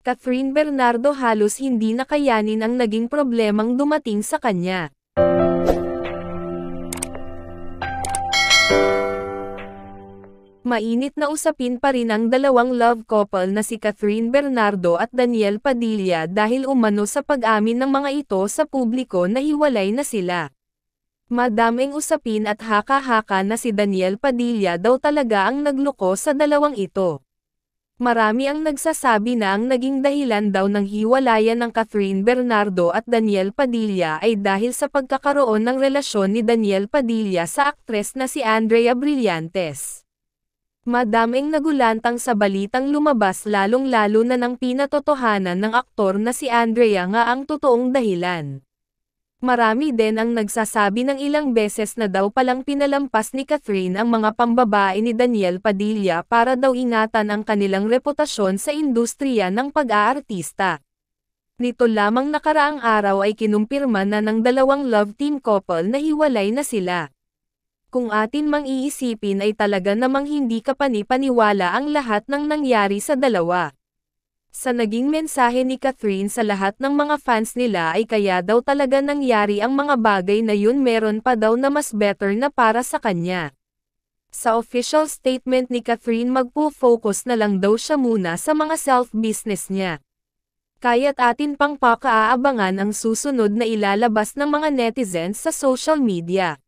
Catherine Bernardo halos hindi nakayanin ang naging problemang dumating sa kanya. Mainit na usapin pa rin ang dalawang love couple na si Catherine Bernardo at Daniel Padilla dahil umano sa pag-amin ng mga ito sa publiko na hiwalay na sila. Madaming usapin at haka-haka na si Daniel Padilla daw talaga ang nagloko sa dalawang ito. Marami ang nagsasabi na ang naging dahilan daw ng hiwalayan ng Catherine Bernardo at Daniel Padilla ay dahil sa pagkakaroon ng relasyon ni Daniel Padilla sa aktres na si Andrea Brillantes. Madaming nagulantang sa balitang lumabas lalong-lalo na ng pinatotohanan ng aktor na si Andrea nga ang totoong dahilan. Marami din ang nagsasabi ng ilang beses na daw palang pinalampas ni Catherine ang mga pambabae ni Daniel Padilla para daw ingatan ang kanilang reputasyon sa industriya ng pag-aartista. Nito lamang nakaraang araw ay kinumpirma na ng dalawang love team couple na hiwalay na sila. Kung atin mang iisipin ay talaga namang hindi kapani-paniwala ang lahat ng nangyari sa dalawa. Sa naging mensahe ni Catherine sa lahat ng mga fans nila ay kaya daw talaga nangyari ang mga bagay na yun meron pa daw na mas better na para sa kanya. Sa official statement ni Catherine magpo-focus na lang daw siya muna sa mga self-business niya. Kaya't atin pang pakaabangan ang susunod na ilalabas ng mga netizens sa social media.